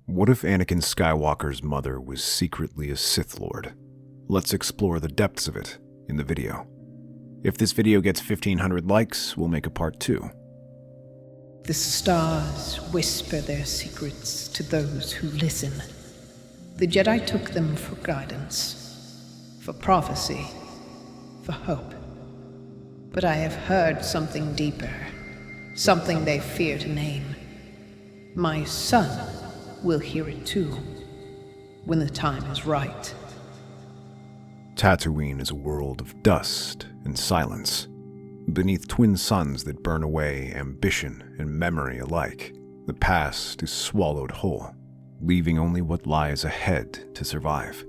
What if Anakin Skywalker's mother was secretly a Sith Lord? Let's explore the depths of it in the video. If this video gets 1,500 likes, we'll make a part 2. The stars whisper their secrets to those who listen. The Jedi took them for guidance, for prophecy, for hope. But I have heard something deeper, something they fear to name. My son will hear it too, when the time is right. Tatooine is a world of dust and silence. Beneath twin suns that burn away ambition and memory alike, the past is swallowed whole, leaving only what lies ahead to survive.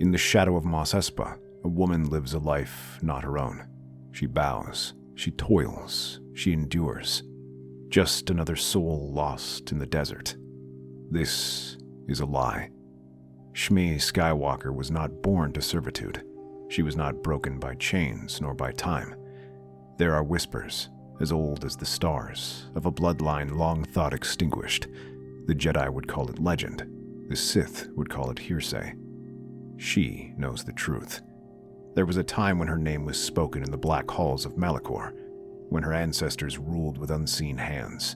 In the shadow of Mos Espa, a woman lives a life not her own. She bows, she toils, she endures. Just another soul lost in the desert. This is a lie. Shmi Skywalker was not born to servitude. She was not broken by chains nor by time. There are whispers, as old as the stars, of a bloodline long thought extinguished. The Jedi would call it legend. The Sith would call it heresy. She knows the truth. There was a time when her name was spoken in the black halls of Malachor, when her ancestors ruled with unseen hands.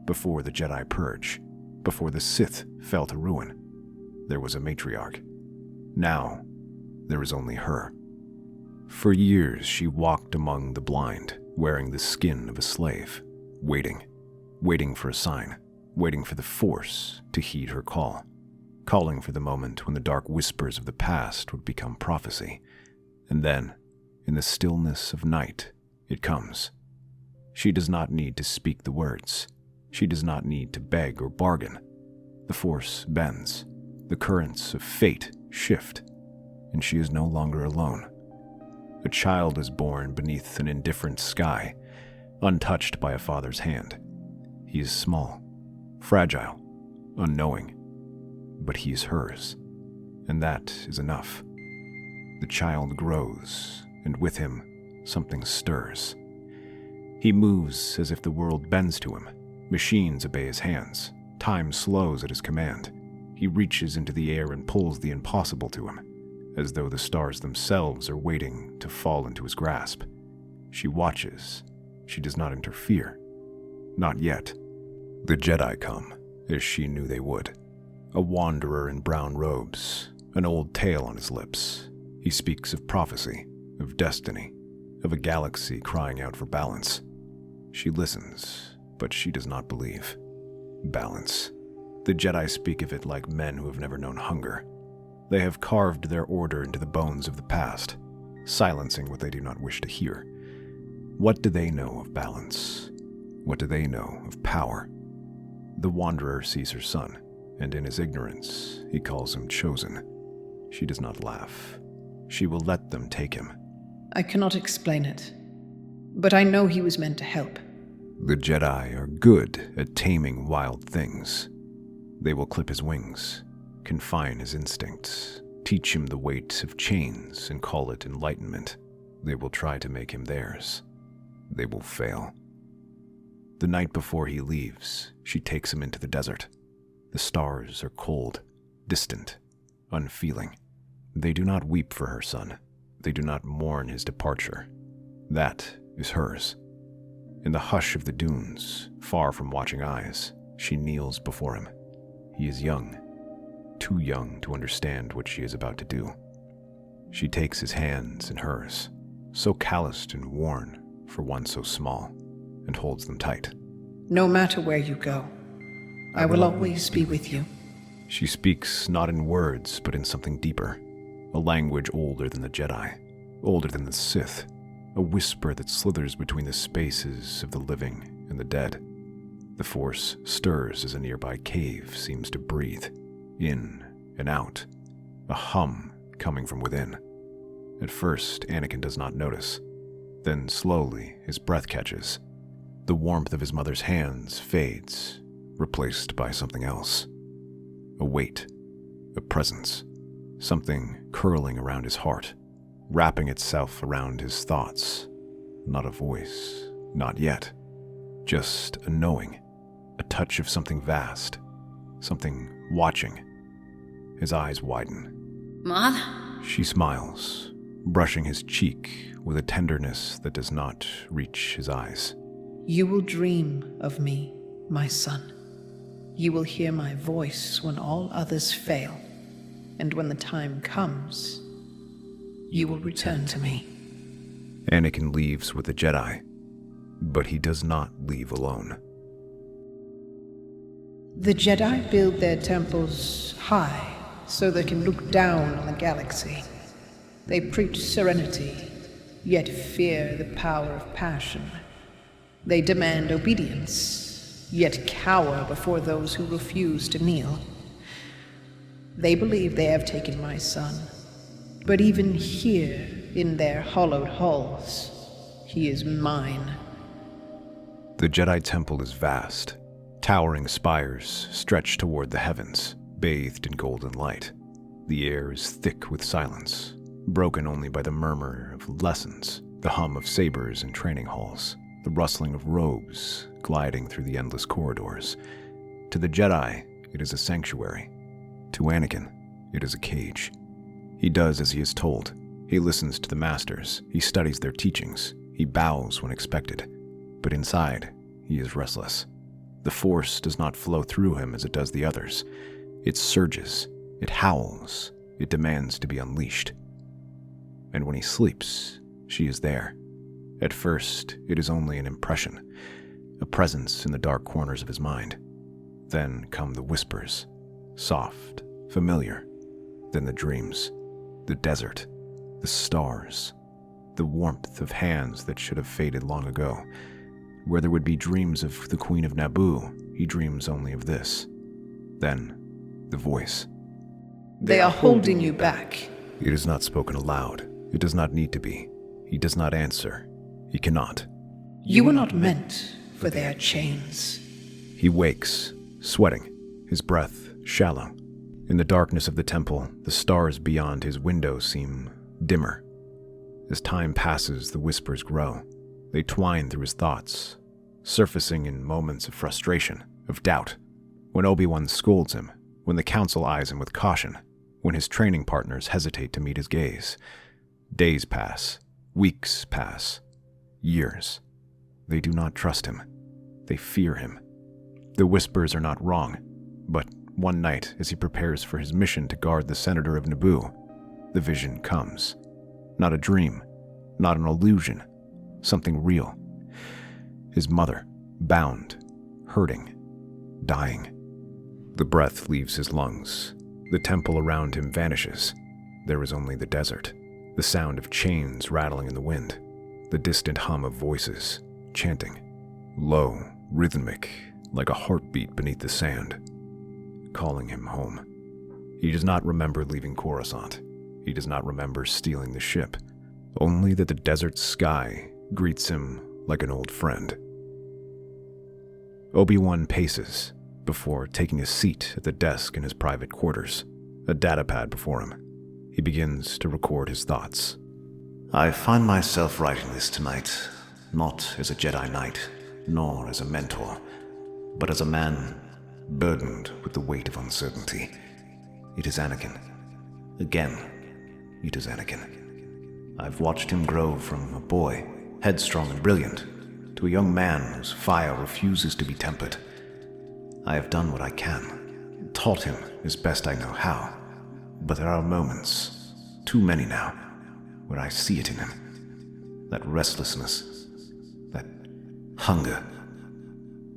Before the Jedi purge, before the Sith fell to ruin, there was a matriarch. Now, there is only her. For years, she walked among the blind, wearing the skin of a slave, waiting for a sign, waiting for the Force to heed her call, calling for the moment when the dark whispers of the past would become prophecy. And then, in the stillness of night, it comes. She does not need to speak the words. She does not need to beg or bargain. The Force bends. The currents of fate shift, and she is no longer alone. A child is born beneath an indifferent sky, untouched by a father's hand. He is small, fragile, unknowing, but he is hers, and that is enough. The child grows, and with him, something stirs. He moves as if the world bends to him. Machines obey his hands. Time slows at his command. He reaches into the air and pulls the impossible to him, as though the stars themselves are waiting to fall into his grasp. She watches. She does not interfere. Not yet. The Jedi come, as she knew they would. A wanderer in brown robes, an old tale on his lips. He speaks of prophecy, of destiny, of a galaxy crying out for balance. She listens, but she does not believe. Balance. The Jedi speak of it like men who have never known hunger. They have carved their order into the bones of the past, silencing what they do not wish to hear. What do they know of balance? What do they know of power? The wanderer sees her son, and in his ignorance, he calls him chosen. She does not laugh. She will let them take him. I cannot explain it, but I know he was meant to help. The Jedi are good at taming wild things. They will clip his wings, confine his instincts, teach him the weight of chains and call it enlightenment. They will try to make him theirs. They will fail. The night before he leaves, she takes him into the desert. The stars are cold, distant, unfeeling. They do not weep for her son. They do not mourn his departure. That is hers. In the hush of the dunes, far from watching eyes, she kneels before him. He is young, too young to understand what she is about to do. She takes his hands in hers, so calloused and worn for one so small, and holds them tight. No matter where you go, I will always be with you. She speaks not in words, but in something deeper, a language older than the Jedi, older than the Sith, a whisper that slithers between the spaces of the living and the dead. The Force stirs as a nearby cave seems to breathe, in and out, a hum coming from within. At first, Anakin does not notice. Then slowly, his breath catches. The warmth of his mother's hands fades, replaced by something else. A weight, a presence, something curling around his heart, wrapping itself around his thoughts. Not a voice, not yet. Just a knowing, a touch of something vast, something watching. His eyes widen. Mom? She smiles, brushing his cheek with a tenderness that does not reach his eyes. You will dream of me, my son. You will hear my voice when all others fail, and when the time comes, you will return to me. Anakin leaves with the Jedi, but he does not leave alone. The Jedi build their temples high so they can look down on the galaxy. They preach serenity, yet fear the power of passion. They demand obedience, yet cower before those who refuse to kneel. They believe they have taken my son, but even here, in their hollowed halls, he is mine. The Jedi Temple is vast. Towering spires stretch toward the heavens, bathed in golden light. The air is thick with silence, broken only by the murmur of lessons, the hum of sabers in training halls, the rustling of robes gliding through the endless corridors. To the Jedi, it is a sanctuary. To Anakin, it is a cage. He does as he is told. He listens to the masters. He studies their teachings. He bows when expected. But inside, he is restless. The Force does not flow through him as it does the others. It surges. It howls. It demands to be unleashed. And when he sleeps, she is there. At first, it is only an impression, a presence in the dark corners of his mind. Then come the whispers, soft, familiar. Then the dreams, the desert, the stars, the warmth of hands that should have faded long ago. Where there would be dreams of the Queen of Naboo, he dreams only of this. Then, the voice. They are holding you back. It is not spoken aloud. It does not need to be. He does not answer. He cannot. You were not meant for their chains. He wakes, sweating, his breath shallow. In the darkness of the temple, the stars beyond his window seem dimmer. As time passes, the whispers grow. They twine through his thoughts, surfacing in moments of frustration, of doubt. When Obi-Wan scolds him, when the council eyes him with caution, when his training partners hesitate to meet his gaze. Days pass, weeks pass, years. They do not trust him. They fear him. The whispers are not wrong, but one night, as he prepares for his mission to guard the Senator of Naboo, the vision comes. Not a dream, not an illusion, something real. His mother, bound, hurting, dying. The breath leaves his lungs. The temple around him vanishes. There is only the desert, the sound of chains rattling in the wind, the distant hum of voices, chanting, low, rhythmic, like a heartbeat beneath the sand, calling him home. He does not remember leaving Coruscant. He does not remember stealing the ship, only that the desert sky greets him like an old friend. Obi-Wan paces before taking a seat at the desk in his private quarters, a datapad before him. He begins to record his thoughts. I find myself writing this tonight, not as a Jedi Knight, nor as a mentor, but as a man burdened with the weight of uncertainty. It is Anakin. Again, it is Anakin. I've watched him grow from a boy, headstrong and brilliant, to a young man whose fire refuses to be tempered. I have done what I can, taught him as best I know how, but there are moments, too many now, where I see it in him. That restlessness, that hunger.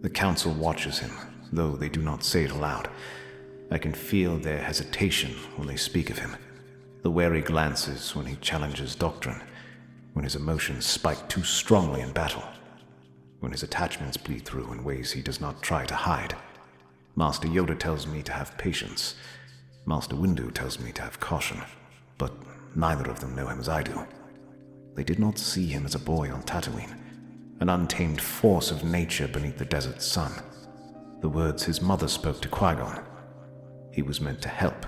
The council watches him, though they do not say it aloud. I can feel their hesitation when they speak of him, the wary glances when he challenges doctrine, when his emotions spike too strongly in battle, when his attachments bleed through in ways he does not try to hide. Master Yoda tells me to have patience. Master Windu tells me to have caution, but neither of them know him as I do. They did not see him as a boy on Tatooine, an untamed force of nature beneath the desert sun. The words his mother spoke to Qui-Gon. He was meant to help.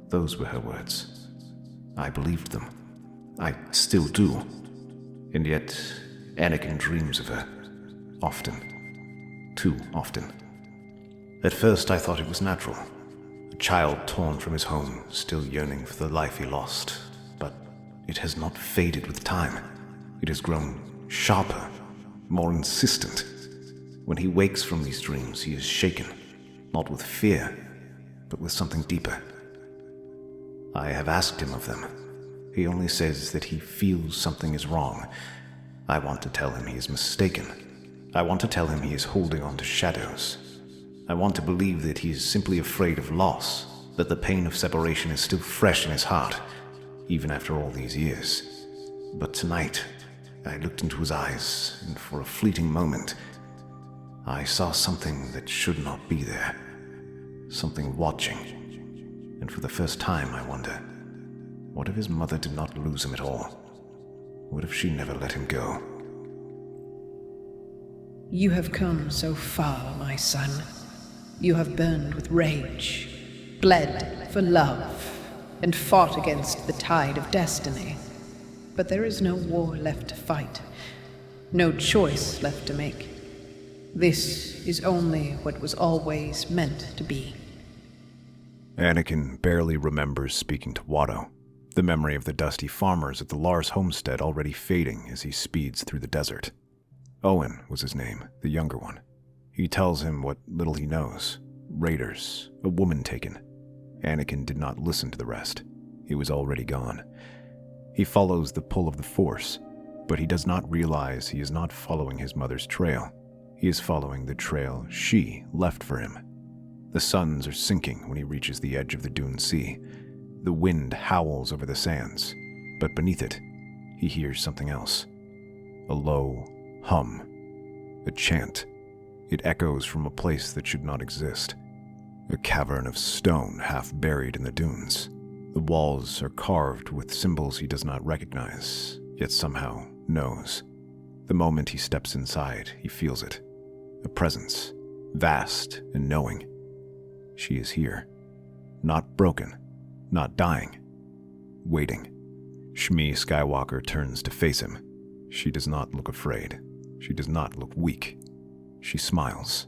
Those were her words. I believed them. I still do. And yet, Anakin dreams of her. Often. Too often. At first I thought it was natural. A child torn from his home, still yearning for the life he lost. But it has not faded with time. It has grown sharper, more insistent. When he wakes from these dreams, he is shaken, not with fear, but with something deeper. I have asked him of them. He only says that he feels something is wrong. I want to tell him he is mistaken. I want to tell him he is holding on to shadows. I want to believe that he is simply afraid of loss, that the pain of separation is still fresh in his heart, even after all these years. But tonight, I looked into his eyes, and for a fleeting moment, I saw something that should not be there. Something watching. And for the first time, I wonder, what if his mother did not lose him at all? What if she never let him go? You have come so far, my son. You have burned with rage, bled for love, and fought against the tide of destiny. But there is no war left to fight, no choice left to make. This is only what was always meant to be. Anakin barely remembers speaking to Watto, the memory of the dusty farmers at the Lars homestead already fading as he speeds through the desert. Owen was his name, the younger one. He tells him what little he knows. Raiders, a woman taken. Anakin did not listen to the rest. He was already gone. He follows the pull of the Force, but he does not realize he is not following his mother's trail. He is following the trail she left for him. The suns are sinking when he reaches the edge of the Dune Sea. The wind howls over the sands, but beneath it, he hears something else. A low hum. A chant. It echoes from a place that should not exist. A cavern of stone half buried in the dunes. The walls are carved with symbols he does not recognize, yet somehow knows. The moment he steps inside, he feels it. A presence, vast and knowing. She is here. Not broken, not dying. Waiting. Shmi Skywalker turns to face him. She does not look afraid. She does not look weak. She smiles.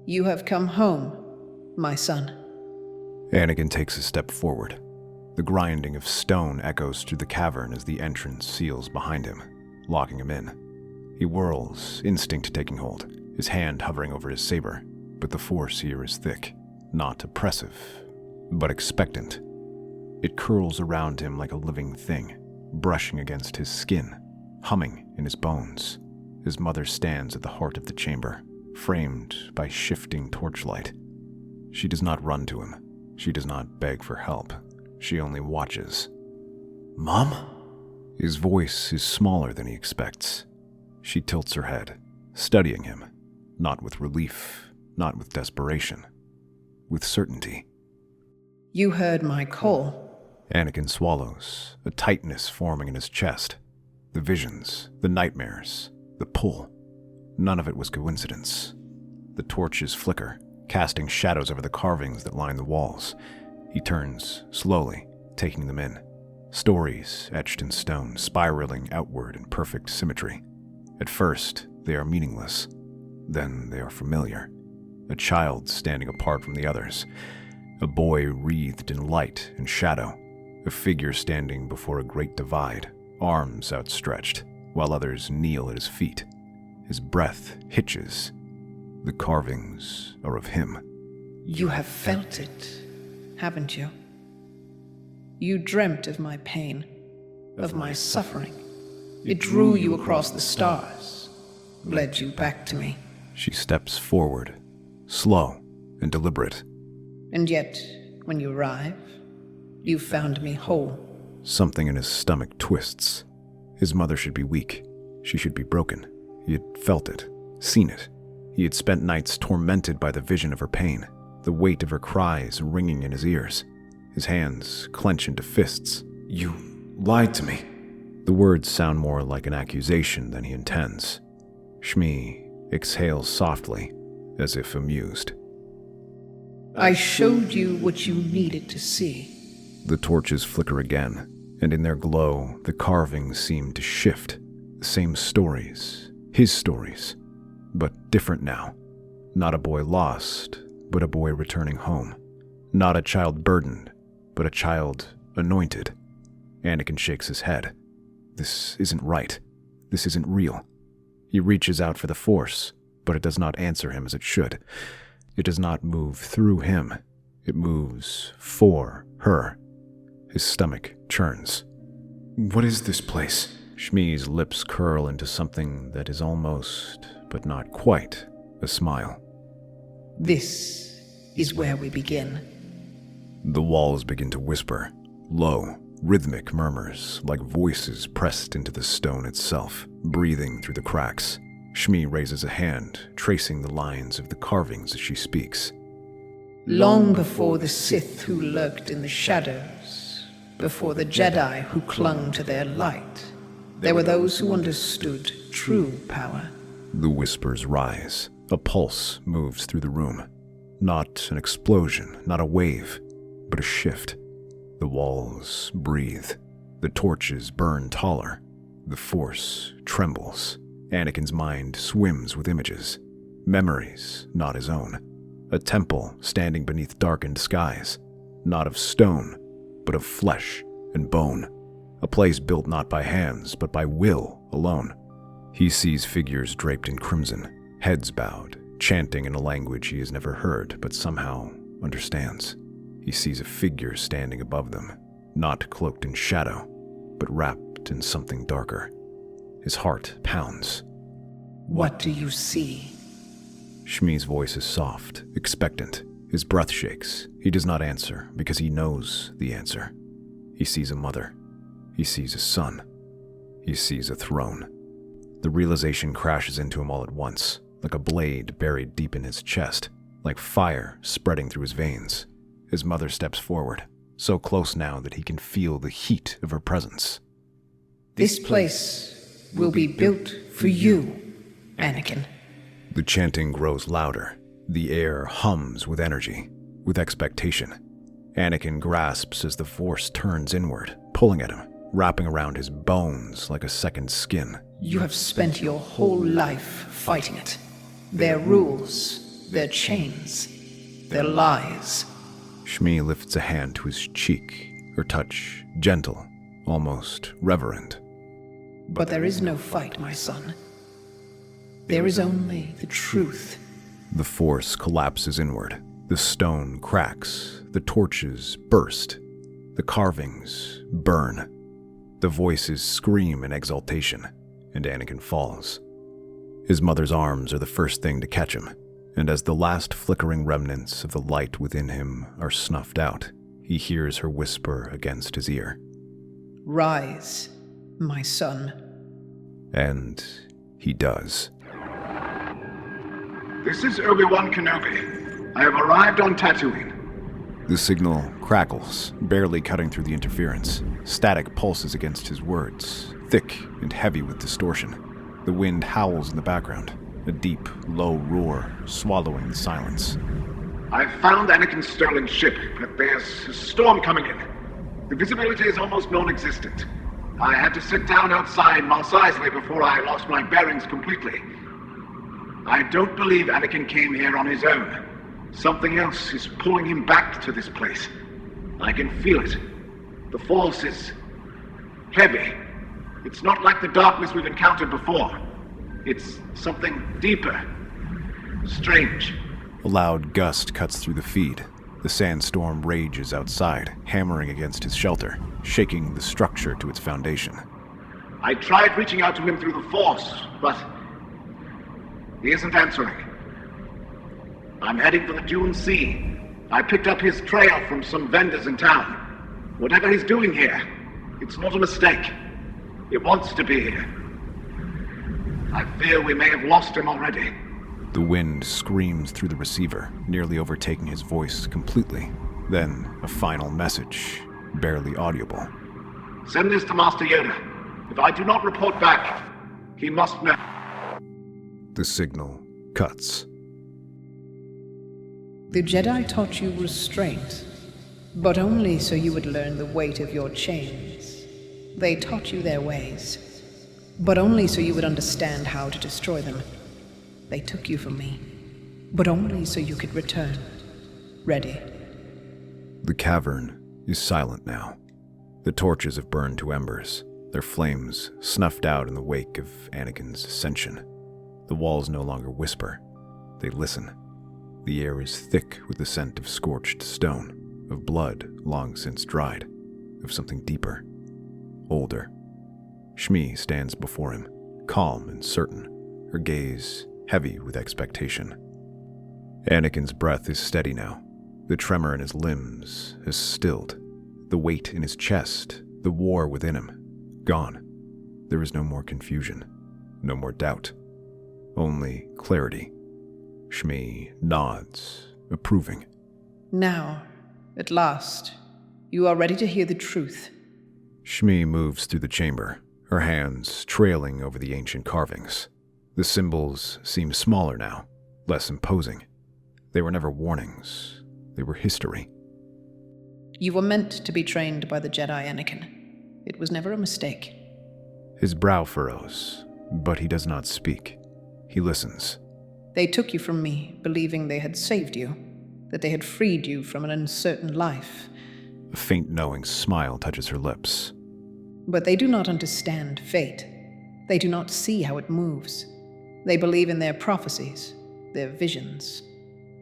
You have come home, my son. Anakin takes a step forward. The grinding of stone echoes through the cavern as the entrance seals behind him, locking him in. He whirls, instinct taking hold, his hand hovering over his saber, but the Force here is thick, not oppressive, but expectant. It curls around him like a living thing, brushing against his skin, humming in his bones. His mother stands at the heart of the chamber, framed by shifting torchlight. She does not run to him. She does not beg for help. She only watches. Mom? His voice is smaller than he expects. She tilts her head, studying him, not with relief, not with desperation, with certainty. You heard my call. Anakin swallows, a tightness forming in his chest. The visions, the nightmares, the pull. None of it was coincidence. The torches flicker, casting shadows over the carvings that line the walls. He turns, slowly, taking them in. Stories etched in stone, spiraling outward in perfect symmetry. At first, they are meaningless. Then they are familiar. A child standing apart from the others. A boy wreathed in light and shadow. A figure standing before a great divide, arms outstretched, while others kneel at his feet. His breath hitches. The carvings are of him. You have felt it, haven't you? You dreamt of my pain, of my suffering. It drew you across the stars, led you back to me. She steps forward, slow and deliberate. And yet, when you arrive, you found me whole. Something in his stomach twists. His mother should be weak. She should be broken. He had felt it, seen it. He had spent nights tormented by the vision of her pain, the weight of her cries ringing in his ears. His hands clench into fists. You lied to me. The words sound more like an accusation than he intends. Shmi exhales softly, as if amused. I showed you what you needed to see. The torches flicker again, and in their glow, the carvings seem to shift. The same stories, his stories, but different now. Not a boy lost, but a boy returning home. Not a child burdened, but a child anointed. Anakin shakes his head. This isn't right. This isn't real. He reaches out for the Force, but it does not answer him as it should. It does not move through him. It moves for her. His stomach churns. What is this place? Shmi's lips curl into something that is almost, but not quite, a smile. This is where we begin. The walls begin to whisper, low, rhythmic murmurs, like voices pressed into the stone itself, breathing through the cracks. Shmi raises a hand, tracing the lines of the carvings as she speaks. Long before the Sith who lurked in the shadows, before the Jedi who clung to their light, there were those who understood true power. The whispers rise. A pulse moves through the room. Not an explosion, not a wave, but a shift. The walls breathe. The torches burn taller. The Force trembles. Anakin's mind swims with images. Memories not his own. A temple standing beneath darkened skies. Not of stone, but of flesh and bone. A place built not by hands, but by will alone. He sees figures draped in crimson, heads bowed, chanting in a language he has never heard, but somehow understands. He sees a figure standing above them, not cloaked in shadow, but wrapped in something darker. His heart pounds. What do you see? Shmi's voice is soft, expectant. His breath shakes. He does not answer, because he knows the answer. He sees a mother. He sees a son. He sees a throne. The realization crashes into him all at once, like a blade buried deep in his chest, like fire spreading through his veins. His mother steps forward, so close now that he can feel the heat of her presence. This place will be built for you, Anakin. The chanting grows louder. The air hums with energy, with expectation. Anakin grasps as the Force turns inward, pulling at him, wrapping around his bones like a second skin. You have spent your whole life fighting it. Their rules, their chains, their lies. Shmi lifts a hand to his cheek, her touch gentle, almost reverent. But there is no fight, my son. There is only the truth. The Force collapses inward. The stone cracks. The torches burst. The carvings burn. The voices scream in exultation, and Anakin falls. His mother's arms are the first thing to catch him, and as the last flickering remnants of the light within him are snuffed out, he hears her whisper against his ear. Rise, my son. And he does. This is Obi-Wan Kenobi. I have arrived on Tatooine. The signal crackles, barely cutting through the interference. Static pulses against his words, thick and heavy with distortion. The wind howls in the background, a deep, low roar swallowing the silence. I've found Anakin Sterling's ship, but there's a storm coming in. The visibility is almost non-existent. I had to sit down outside Mos Espa before I lost my bearings completely. I don't believe Anakin came here on his own. Something else is pulling him back to this place. I can feel it. The Force is heavy. It's not like the darkness we've encountered before. It's something deeper, strange. A loud gust cuts through the feed. The sandstorm rages outside, hammering against his shelter, shaking the structure to its foundation. I tried reaching out to him through the Force, but he isn't answering. I'm heading for the Dune Sea. I picked up his trail from some vendors in town. Whatever he's doing here, it's not a mistake. It wants to be here. I fear we may have lost him already. The wind screams through the receiver, nearly overtaking his voice completely. Then, a final message, barely audible. Send this to Master Yoda. If I do not report back, he must know. The signal cuts. The Jedi taught you restraint, but only so you would learn the weight of your chains. They taught you their ways, but only so you would understand how to destroy them. They took you from me, but only so you could return ready. The cavern is silent now. The torches have burned to embers, their flames snuffed out in the wake of Anakin's ascension. The walls no longer whisper, they listen. The air is thick with the scent of scorched stone, of blood long since dried, of something deeper, older. Shmi stands before him, calm and certain, her gaze heavy with expectation. Anakin's breath is steady now. The tremor in his limbs has stilled. The weight in his chest, the war within him, gone. There is no more confusion, no more doubt, only clarity. Shmi nods, approving. Now, at last, you are ready to hear the truth. Shmi moves through the chamber, her hands trailing over the ancient carvings. The symbols seem smaller now, less imposing. They were never warnings, they were history. You were meant to be trained by the Jedi, Anakin. It was never a mistake. His brow furrows, but he does not speak. He listens. They took you from me, believing they had saved you, that they had freed you from an uncertain life. A faint knowing smile touches her lips. But they do not understand fate. They do not see how it moves. They believe in their prophecies, their visions,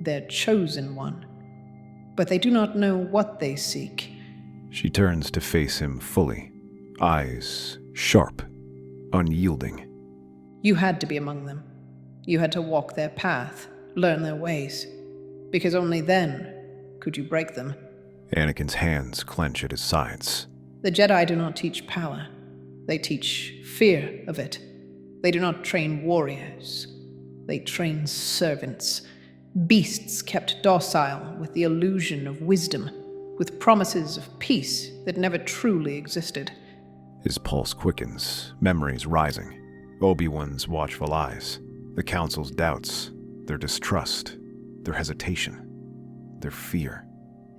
their chosen one. But they do not know what they seek. She turns to face him fully, eyes sharp, unyielding. You had to be among them. You had to walk their path, learn their ways, because only then could you break them. Anakin's hands clench at his sides. The Jedi do not teach power. They teach fear of it. They do not train warriors. They train servants. Beasts kept docile with the illusion of wisdom, with promises of peace that never truly existed. His pulse quickens, memories rising. Obi-Wan's watchful eyes, the Council's doubts, their distrust, their hesitation, their fear.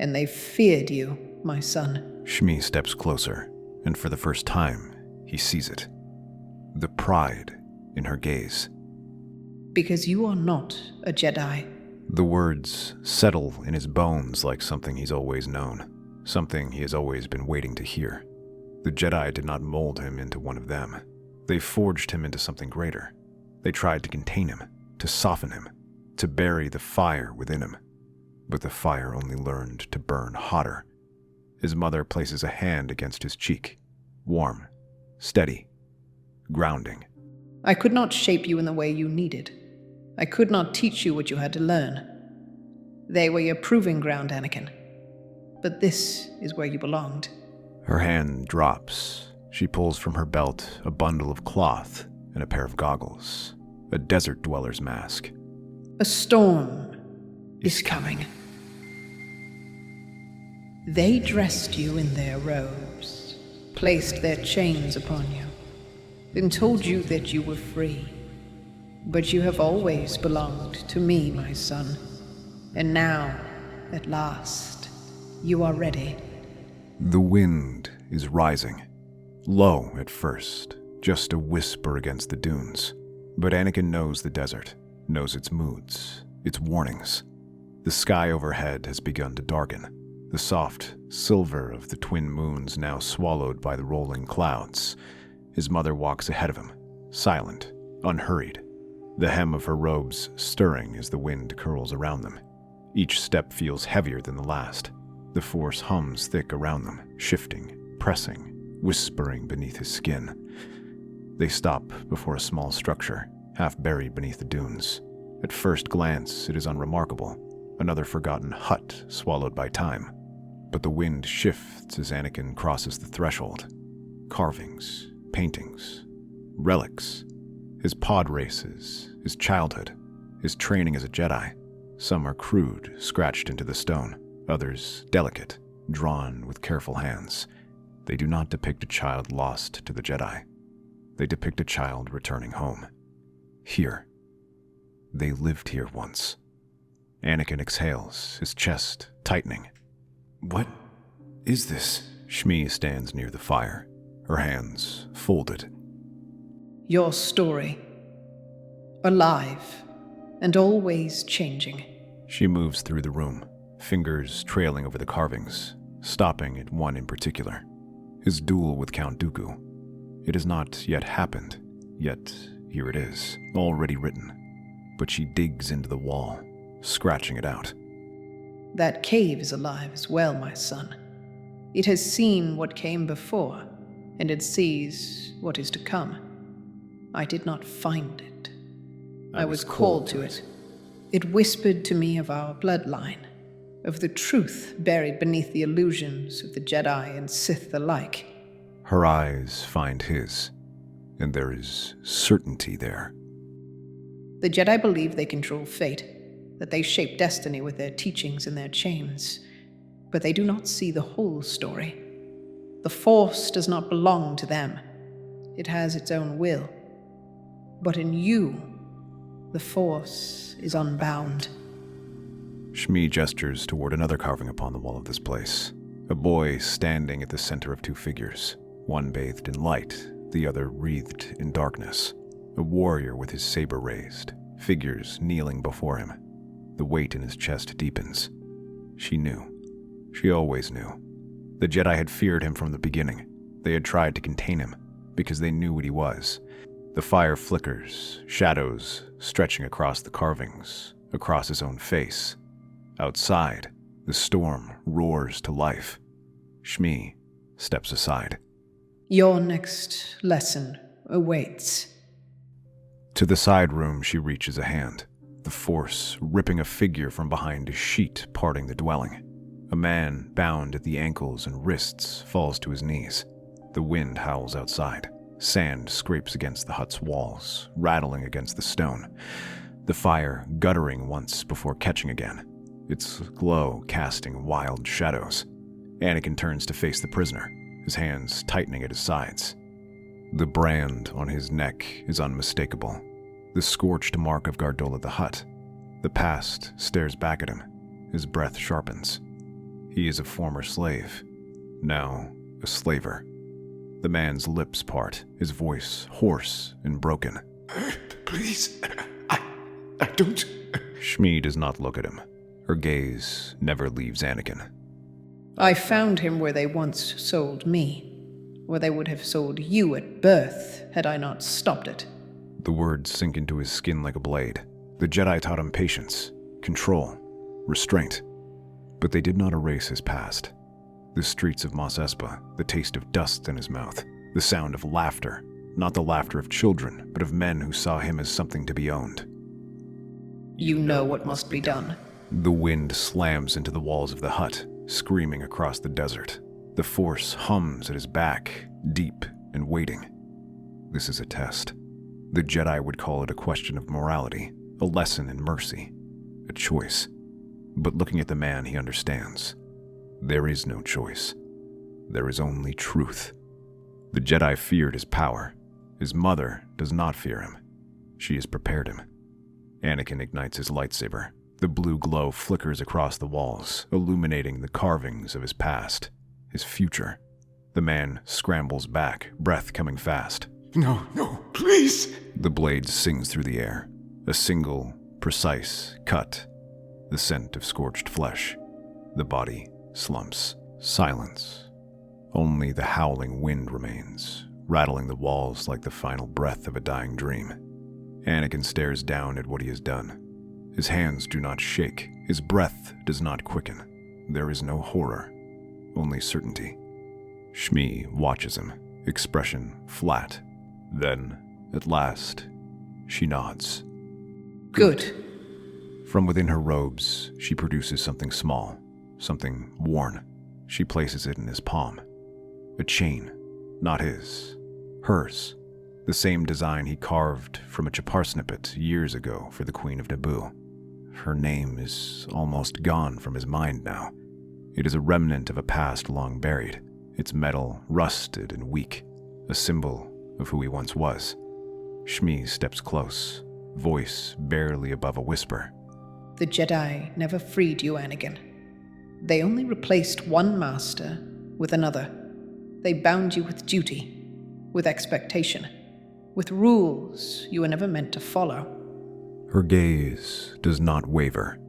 And they feared you, my son. Shmi steps closer, and for the first time, he sees it. The pride in her gaze. Because you are not a Jedi. The words settle in his bones like something he's always known, something he has always been waiting to hear. The Jedi did not mold him into one of them. They forged him into something greater. They tried to contain him, to soften him, to bury the fire within him. But the fire only learned to burn hotter. His mother places a hand against his cheek, warm, steady, grounding. I could not shape you in the way you needed. I could not teach you what you had to learn. They were your proving ground, Anakin. But this is where you belonged. Her hand drops. She pulls from her belt a bundle of cloth and a pair of goggles, a desert dweller's mask. A storm is coming. They dressed you in their robes, placed their chains upon you, then told you that you were free. But you have always belonged to me, my son. And now, at last, you are ready. The wind is rising. Low at first, just a whisper against the dunes. But Anakin knows the desert, knows its moods, its warnings. The sky overhead has begun to darken. The soft silver of the twin moons now swallowed by the rolling clouds. His mother walks ahead of him, silent, unhurried. The hem of her robes stirring as the wind curls around them. Each step feels heavier than the last. The force hums thick around them, shifting, pressing, whispering beneath his skin. They stop before a small structure, half buried beneath the dunes. At first glance, it is unremarkable, another forgotten hut swallowed by time. But the wind shifts as Anakin crosses the threshold. Carvings, paintings, relics. His pod races, his childhood, his training as a Jedi. Some are crude, scratched into the stone. Others delicate, drawn with careful hands. They do not depict a child lost to the Jedi. They depict a child returning home. Here. They lived here once. Anakin exhales, his chest tightening. What is this? Shmi stands near the fire, her hands folded. Your story. Alive, and always changing. She moves through the room, fingers trailing over the carvings, stopping at one in particular. His duel with Count Dooku. It has not yet happened, yet here it is, already written. But she digs into the wall, scratching it out. That cave is alive as well, my son. It has seen what came before, and it sees what is to come. I did not find it. I was called to it. It whispered to me of our bloodline, of the truth buried beneath the illusions of the Jedi and Sith alike. Her eyes find his, and there is certainty there. The Jedi believe they control fate, that they shape destiny with their teachings and their chains, but they do not see the whole story. The Force does not belong to them. It has its own will. But in you, the Force is unbound. Shmi gestures toward another carving upon the wall of this place. A boy standing at the center of two figures, one bathed in light, the other wreathed in darkness. A warrior with his saber raised, figures kneeling before him. The weight in his chest deepens. She knew. She always knew. The Jedi had feared him from the beginning. They had tried to contain him, because they knew what he was. The fire flickers, shadows stretching across the carvings, across his own face. Outside, the storm roars to life. Shmi steps aside. Your next lesson awaits. To the side room she reaches a hand, the Force ripping a figure from behind a sheet parting the dwelling. A man bound at the ankles and wrists falls to his knees. The wind howls outside. Sand scrapes against the hut's walls, rattling against the stone. The fire guttering once before catching again, its glow casting wild shadows. Anakin turns to face the prisoner, his hands tightening at his sides. The brand on his neck is unmistakable, the scorched mark of Gardola the Hutt. The past stares back at him, his breath sharpens. He is a former slave, now a slaver. The man's lips part, his voice hoarse and broken. Please, I don't... Shmi does not look at him. Her gaze never leaves Anakin. I found him where they once sold me, where they would have sold you at birth had I not stopped it. The words sink into his skin like a blade. The Jedi taught him patience, control, restraint. But they did not erase his past. The streets of Mos Espa, the taste of dust in his mouth, the sound of laughter, not the laughter of children, but of men who saw him as something to be owned. You know what must be done. The wind slams into the walls of the hut, screaming across the desert. The Force hums at his back, deep and waiting. This is a test. The Jedi would call it a question of morality, a lesson in mercy, a choice. But looking at the man, he understands. There is no choice. There is only truth. The Jedi feared his power. His mother does not fear him. She has prepared him. Anakin ignites his lightsaber. The blue glow flickers across the walls, illuminating the carvings of his past, his future. The man scrambles back, breath coming fast. No, please! The blade sings through the air. A single, precise cut. The scent of scorched flesh. The body slumps. Silence. Only the howling wind remains, rattling the walls like the final breath of a dying dream. Anakin stares down at what he has done. His hands do not shake. His breath does not quicken. There is no horror, only certainty. Shmi watches him, expression flat. Then, at last, she nods. Good. From within her robes, she produces something small, something worn. She places it in his palm. A chain, not his, hers. The same design he carved from a chaparsnippet years ago for the Queen of Naboo. Her name is almost gone from his mind now. It is a remnant of a past long buried, its metal rusted and weak, a symbol of who he once was. Shmi steps close, voice barely above a whisper. The Jedi never freed you, Anakin. They only replaced one master with another. They bound you with duty, with expectation, with rules you were never meant to follow. Her gaze does not waver.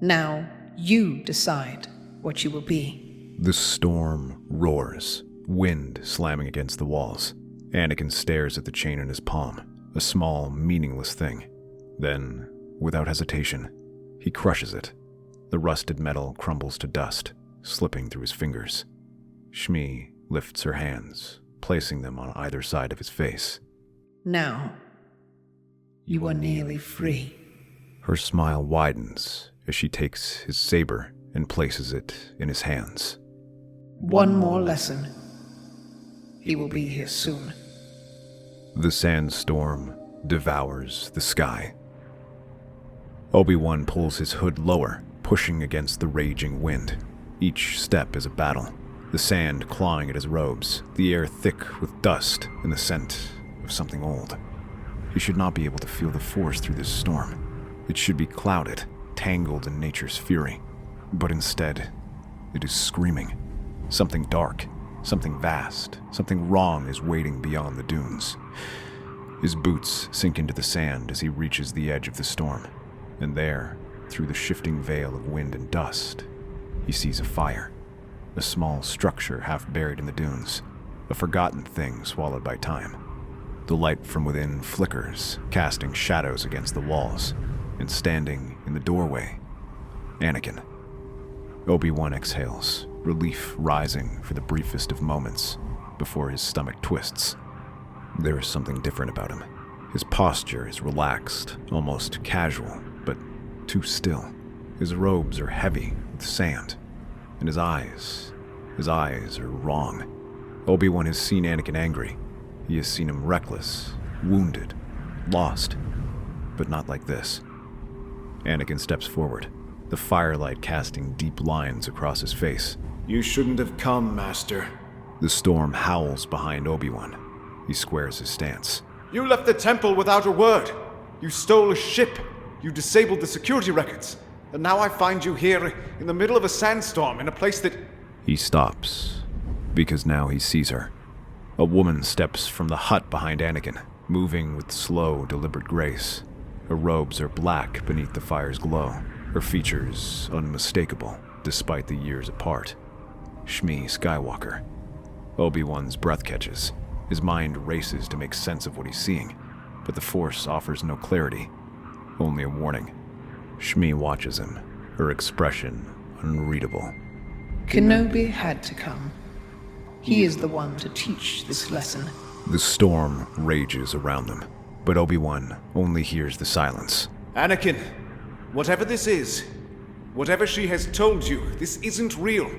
Now, You decide what you will be. The storm roars, wind slamming against the walls. Anakin stares at the chain in his palm, a small, meaningless thing. Then, without hesitation, he crushes it. The rusted metal crumbles to dust, slipping through his fingers. Shmi lifts her hands, placing them on either side of his face. Now, you are nearly free. Her smile widens as she takes his saber and places it in his hands. One more lesson. He will be here soon. The sandstorm devours the sky. Obi-Wan pulls his hood lower, pushing against the raging wind. Each step is a battle, the sand clawing at his robes, the air thick with dust and the scent of something old. He should not be able to feel the force through this storm. It should be clouded, tangled in nature's fury. But instead, it is screaming. Something dark, something vast, something wrong is waiting beyond the dunes. His boots sink into the sand as he reaches the edge of the storm. And there, through the shifting veil of wind and dust, he sees a fire. A small structure half buried in the dunes. A forgotten thing swallowed by time. The light from within flickers, casting shadows against the walls. And standing in the doorway, Anakin. Obi-Wan exhales, relief rising for the briefest of moments before his stomach twists. There is something different about him. His posture is relaxed, almost casual, but too still. His robes are heavy with sand, and his eyes are wrong. Obi-Wan has seen Anakin angry. He has seen him reckless, wounded, lost, but not like this. Anakin steps forward, the firelight casting deep lines across his face. You shouldn't have come, Master. The storm howls behind Obi-Wan. He squares his stance. You left the temple without a word. You stole a ship. You disabled the security records. And now I find you here in the middle of a sandstorm in a place that... He stops, because now he sees her. A woman steps from the hut behind Anakin, moving with slow, deliberate grace. Her robes are black beneath the fire's glow, her features unmistakable despite the years apart. Shmi Skywalker. Obi-Wan's breath catches. His mind races to make sense of what he's seeing, but the Force offers no clarity, only a warning. Shmi watches him, her expression unreadable. Kenobi had to come. He is the one to teach this lesson. The storm rages around them, but Obi-Wan only hears the silence. Anakin, whatever this is, whatever she has told you, this isn't real.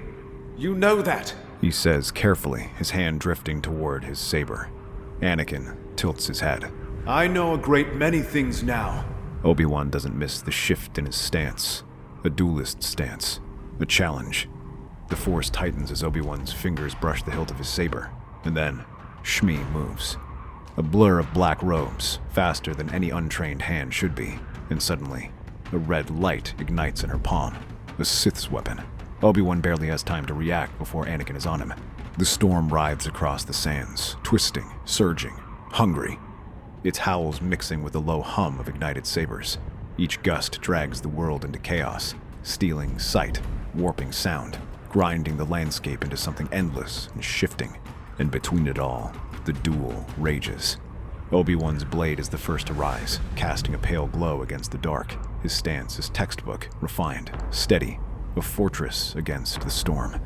You know that. He says carefully, his hand drifting toward his saber. Anakin tilts his head. I know a great many things now. Obi-Wan doesn't miss the shift in his stance. A duelist stance. A challenge. The Force tightens as Obi-Wan's fingers brush the hilt of his saber, and then Shmi moves. A blur of black robes, faster than any untrained hand should be, and suddenly, a red light ignites in her palm. A Sith's weapon. Obi-Wan barely has time to react before Anakin is on him. The storm writhes across the sands, twisting, surging, hungry. Its howls mixing with the low hum of ignited sabers. Each gust drags the world into chaos, stealing sight, warping sound, grinding the landscape into something endless and shifting. And between it all, the duel rages. Obi-Wan's blade is the first to rise, casting a pale glow against the dark. His stance is textbook, refined, steady, a fortress against the storm.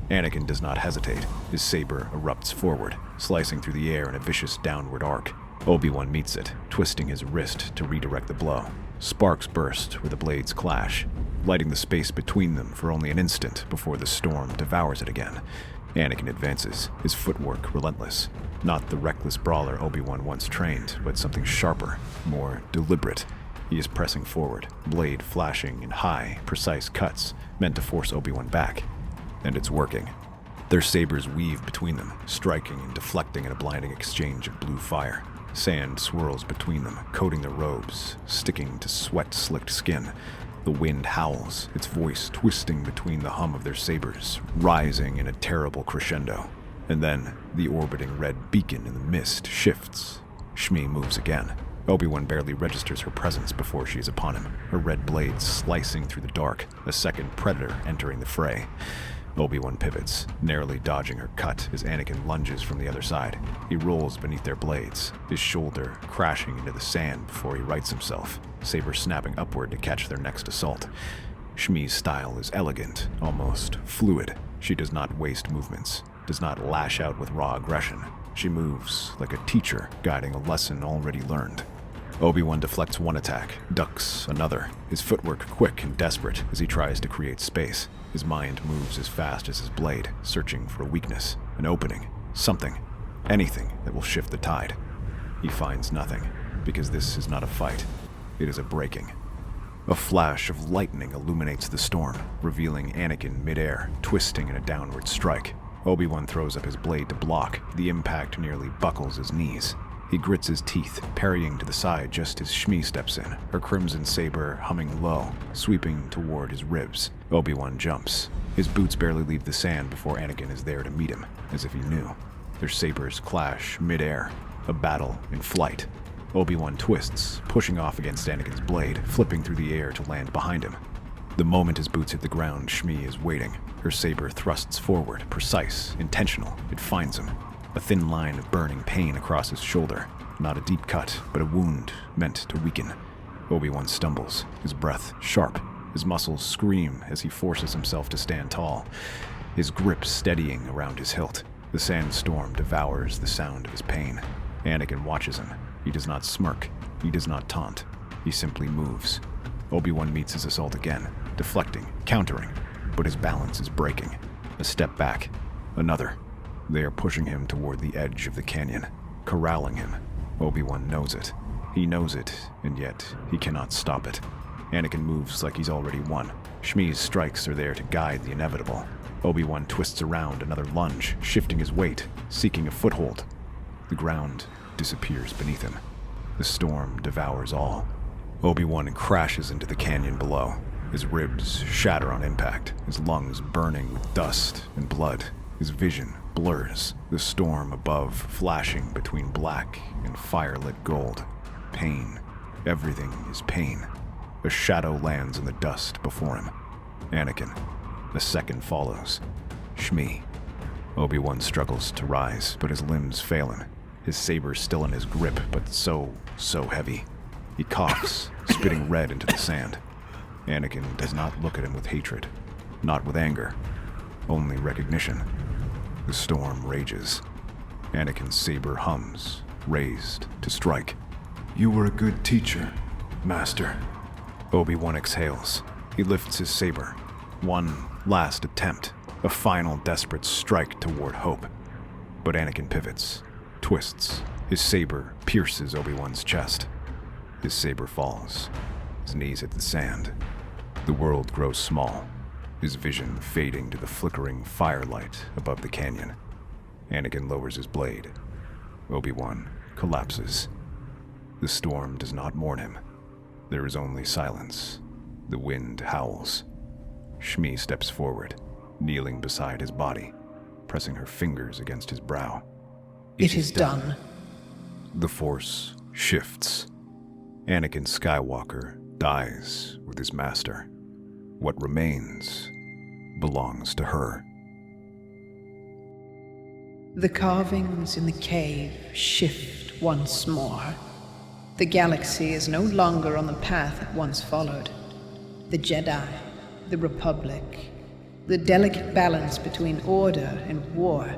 Anakin does not hesitate. His saber erupts forward, slicing through the air in a vicious downward arc. Obi-Wan meets it, twisting his wrist to redirect the blow. Sparks burst where the blades clash, lighting the space between them for only an instant before the storm devours it again. Anakin advances, his footwork relentless. Not the reckless brawler Obi-Wan once trained, but something sharper, more deliberate. He is pressing forward, blade flashing in high, precise cuts, meant to force Obi-Wan back. And it's working. Their sabers weave between them, striking and deflecting in a blinding exchange of blue fire. Sand swirls between them, coating their robes, sticking to sweat-slicked skin. The wind howls, its voice twisting between the hum of their sabers, rising in a terrible crescendo. And then, the orbiting red beacon in the mist shifts. Shmi moves again. Obi-Wan barely registers her presence before she is upon him, her red blade slicing through the dark, a second predator entering the fray. Obi-Wan pivots, narrowly dodging her cut as Anakin lunges from the other side. He rolls beneath their blades, his shoulder crashing into the sand before he rights himself, saber snapping upward to catch their next assault. Shmi's style is elegant, almost fluid. She does not waste movements, does not lash out with raw aggression. She moves like a teacher guiding a lesson already learned. Obi-Wan deflects one attack, ducks another, his footwork quick and desperate as he tries to create space. His mind moves as fast as his blade, searching for a weakness, an opening, something, anything that will shift the tide. He finds nothing, because this is not a fight. It is a breaking. A flash of lightning illuminates the storm, revealing Anakin midair, twisting in a downward strike. Obi-Wan throws up his blade to block. The impact nearly buckles his knees. He grits his teeth, parrying to the side just as Shmi steps in, her crimson saber humming low, sweeping toward his ribs. Obi-Wan jumps. His boots barely leave the sand before Anakin is there to meet him, as if he knew. Their sabers clash midair, a battle in flight. Obi-Wan twists, pushing off against Anakin's blade, flipping through the air to land behind him. The moment his boots hit the ground, Shmi is waiting. Her saber thrusts forward, precise, intentional. It finds him. A thin line of burning pain across his shoulder. Not a deep cut, but a wound meant to weaken. Obi-Wan stumbles, his breath sharp. His muscles scream as he forces himself to stand tall, his grip steadying around his hilt. The sandstorm devours the sound of his pain. Anakin watches him. He does not smirk. He does not taunt. He simply moves. Obi-Wan meets his assault again, deflecting, countering, but his balance is breaking. A step back. Another. They are pushing him toward the edge of the canyon, corralling him. Obi-Wan knows it. He knows it, and yet he cannot stop it. Anakin moves like he's already won. Shmi's strikes are there to guide the inevitable. Obi-Wan twists around another lunge, shifting his weight, seeking a foothold. The ground disappears beneath him. The storm devours all. Obi-Wan crashes into the canyon below. His ribs shatter on impact, his lungs burning with dust and blood. His vision blurs, the storm above flashing between black and firelit gold. Pain. Everything is pain. A shadow lands in the dust before him. Anakin. A second follows. Shmi. Obi-Wan struggles to rise, but his limbs fail him. His saber still in his grip, but so heavy. He coughs, spitting red into the sand. Anakin does not look at him with hatred, not with anger, only recognition. The storm rages. Anakin's saber hums, raised to strike. You were a good teacher, Master. Obi-Wan exhales. He lifts his saber. One last attempt, a final desperate strike toward hope. But Anakin pivots, twists. His saber pierces Obi-Wan's chest. His saber falls. His knees hit the sand. The world grows small, his vision fading to the flickering firelight above the canyon. Anakin lowers his blade. Obi-Wan collapses. The storm does not mourn him. There is only silence. The wind howls. Shmi steps forward, kneeling beside his body, pressing her fingers against his brow. It is done. The Force shifts. Anakin Skywalker dies with his master. What remains belongs to her. The carvings in the cave shift once more. The galaxy is no longer on the path it once followed. The Jedi, the Republic, the delicate balance between order and war,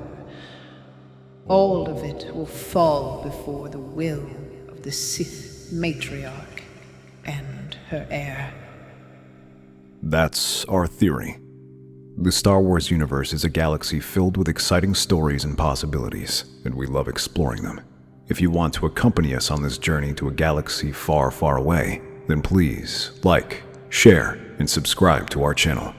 all of it will fall before the will of the Sith matriarch and her heir. That's our theory. The Star Wars universe is a galaxy filled with exciting stories and possibilities, and we love exploring them. If you want to accompany us on this journey to a galaxy far, far away, then please like, share, and subscribe to our channel.